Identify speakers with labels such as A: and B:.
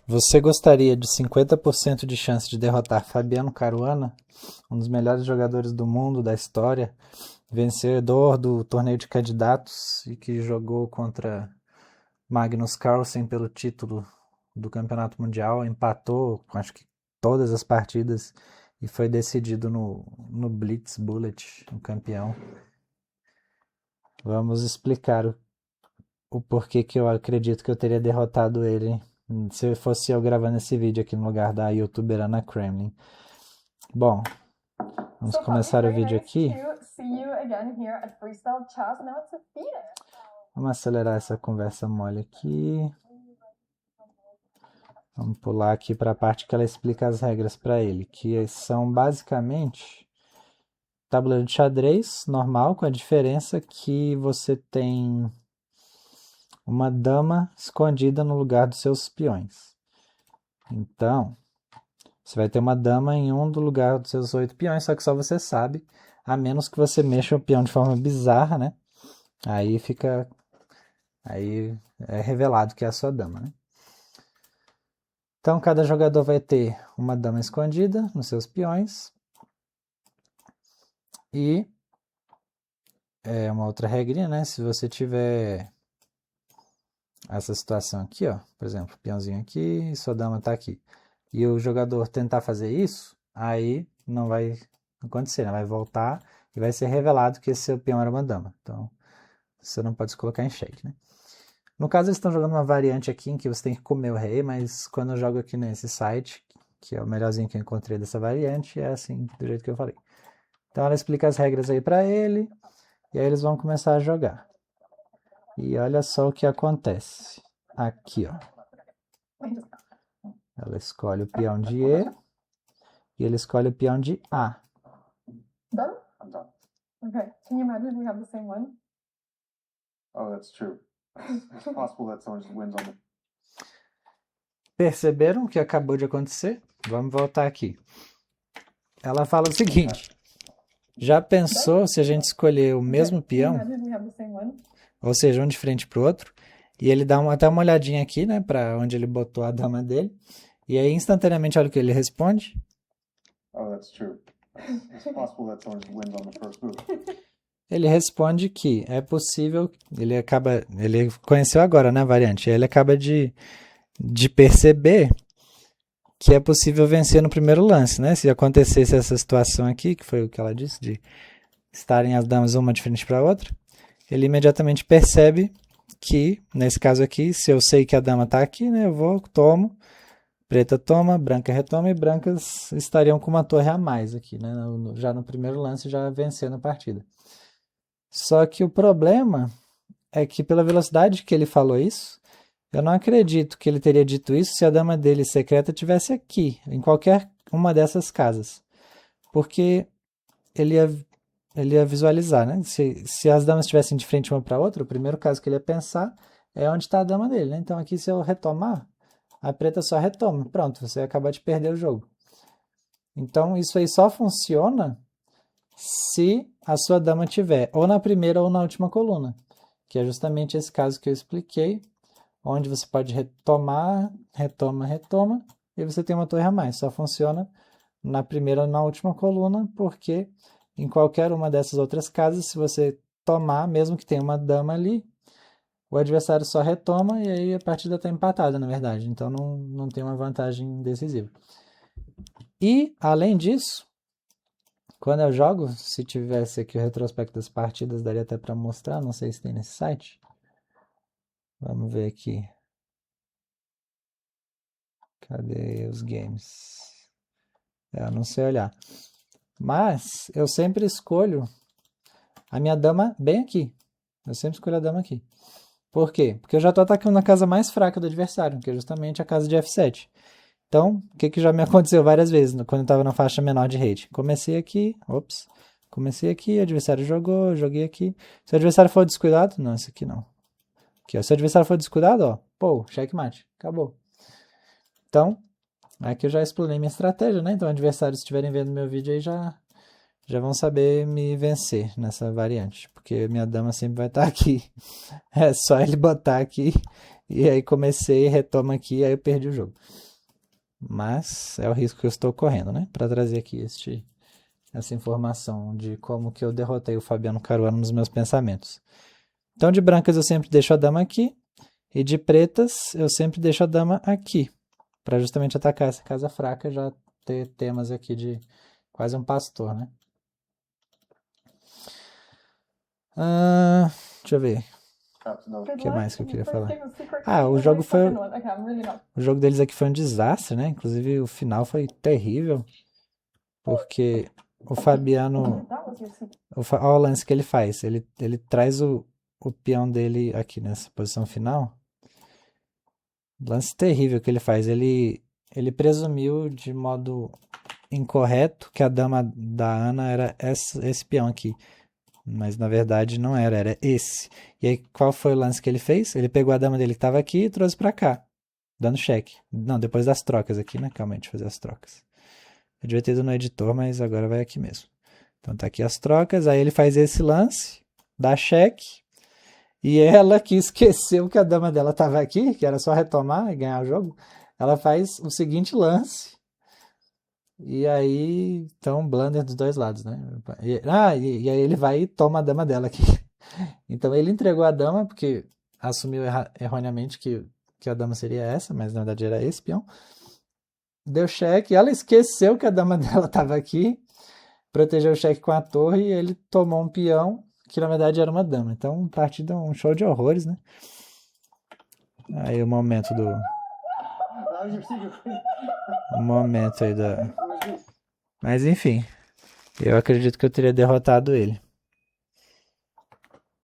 A: Você gostaria de 50% de chance de derrotar Fabiano Caruana, um dos melhores jogadores do mundo, da história, vencedor do torneio de candidatos e que jogou contra Magnus Carlsen pelo título do Campeonato Mundial, empatou, acho que todas as partidas e foi decidido no Blitz Bullet, o campeão. Vamos explicar o porquê que eu acredito que eu teria derrotado ele se fosse eu gravando esse vídeo aqui no lugar da youtuber Ana Kremlin. Bom, vamos começar o vídeo aqui. Vamos acelerar essa conversa mole aqui. Vamos pular aqui para a parte que ela explica as regras para ele, que são basicamente tabuleiro de xadrez normal, com a diferença que você tem uma dama escondida no lugar dos seus peões. Então, você vai ter uma dama em um do lugar dos seus 8 peões, só que só você sabe, a menos que você mexa o peão de forma bizarra, né? Aí é revelado que é a sua dama, né? Então, cada jogador vai ter uma dama escondida nos seus peões. E uma outra regrinha, né? Se você tiver essa situação aqui, ó, por exemplo, peãozinho aqui e sua dama está aqui, e o jogador tentar fazer isso, aí não vai acontecer, né? Vai voltar e vai ser revelado que esse seu peão era uma dama. Então, você não pode se colocar em xeque, né? No caso, eles estão jogando uma variante aqui em que você tem que comer o rei, mas quando eu jogo aqui nesse site, que é o melhorzinho que eu encontrei dessa variante, é assim, do jeito que eu falei. Então, ela explica as regras aí para ele, e aí eles vão começar a jogar. E olha só o que acontece. Aqui, ó. Ela escolhe o peão de E e ele escolhe o peão de A.
B: Done? I'm done. Okay. Can you imagine we have the same one? Oh, that's true. It's possible that someone just wins on the...
A: Perceberam o que acabou de acontecer? Vamos voltar aqui. Ela fala o seguinte: já pensou se a gente escolher o mesmo peão, ou seja, um de frente para o outro, e ele dá até uma olhadinha aqui, né, para onde ele botou a dama dele, e aí instantaneamente olha o que ele responde.
B: Oh, that's true. It's possible that someone just wins on the first move.
A: Ele responde que é possível, ele conheceu agora, né, a variante, ele acaba de perceber que é possível vencer no primeiro lance, né? Se acontecesse essa situação aqui, que foi o que ela disse, de estarem as damas uma de frente para a outra, ele imediatamente percebe que, nesse caso aqui, se eu sei que a dama está aqui, né, eu vou, tomo, preta toma, branca retoma, e brancas estariam com uma torre a mais aqui, né? Já no primeiro lance, já vencendo a partida. Só que o problema é que pela velocidade que ele falou isso, eu não acredito que ele teria dito isso se a dama dele secreta estivesse aqui, em qualquer uma dessas casas. Porque ele ia visualizar, né? Se as damas estivessem de frente uma para outra, o primeiro caso que ele ia pensar é onde está a dama dele, né? Então aqui, se eu retomar, a preta só retoma. Pronto, você acaba de perder o jogo. Então isso aí só funciona se a sua dama tiver ou na primeira ou na última coluna, que é justamente esse caso que eu expliquei, onde você pode retomar, retoma, e você tem uma torre a mais. Só funciona na primeira ou na última coluna, porque em qualquer uma dessas outras casas, se você tomar, mesmo que tenha uma dama ali, o adversário só retoma e aí a partida está empatada, na verdade. Então não tem uma vantagem decisiva. E, além disso, quando eu jogo, se tivesse aqui o retrospecto das partidas, daria até para mostrar, não sei se tem nesse site. Vamos ver aqui. Cadê os games? Eu não sei olhar. Mas eu sempre escolho a minha dama bem aqui. Eu sempre escolho a dama aqui. Por quê? Porque eu já estou atacando na casa mais fraca do adversário, que é justamente a casa de F7. Então, o que já me aconteceu várias vezes quando eu estava na faixa menor de rate? Comecei aqui, o adversário jogou, joguei aqui. Se o adversário for descuidado, não, esse aqui não. Aqui, ó, se o adversário for descuidado, ó, pô, checkmate, acabou. Então, aqui eu já explanei minha estratégia, né? Então, adversários que estiverem vendo meu vídeo aí já vão saber me vencer nessa variante, porque minha dama sempre vai estar aqui. É só ele botar aqui E aí comecei, retoma aqui, aí eu perdi o jogo. Mas é o risco que eu estou correndo, né? Para trazer aqui essa informação de como que eu derrotei o Fabiano Caruana nos meus pensamentos. Então de brancas eu sempre deixo a dama aqui. E de pretas eu sempre deixo a dama aqui. Para justamente atacar essa casa fraca e já ter temas aqui de quase um pastor, né? Deixa eu ver. O que mais que eu queria falar? O jogo foi. O jogo deles aqui foi um desastre, né? Inclusive o final foi terrível. Porque o Fabiano. Olha o lance que ele faz. Ele traz o peão dele aqui nessa posição final. Lance terrível que ele faz. Ele presumiu de modo incorreto que a dama da Ana era esse peão aqui. Mas na verdade não era esse. E aí qual foi o lance que ele fez? Ele pegou a dama dele que estava aqui e trouxe para cá, dando cheque. Não, depois das trocas aqui, né? Calma aí, deixa eu fazer as trocas. Eu devia ter ido no editor, mas agora vai aqui mesmo. Então tá aqui as trocas, aí ele faz esse lance, dá cheque. E ela que esqueceu que a dama dela estava aqui, que era só retomar e ganhar o jogo, ela faz o seguinte lance. E aí, então, blunder dos dois lados, né? E aí ele vai e toma a dama dela aqui. Então ele entregou a dama, porque assumiu erroneamente que a dama seria essa, mas na verdade era esse peão. Deu cheque, ela esqueceu que a dama dela estava aqui, protegeu o cheque com a torre e ele tomou um peão, que na verdade era uma dama. Então, partida um show de horrores, né? Aí o momento do... O momento aí da... Mas enfim, eu acredito que eu teria derrotado ele.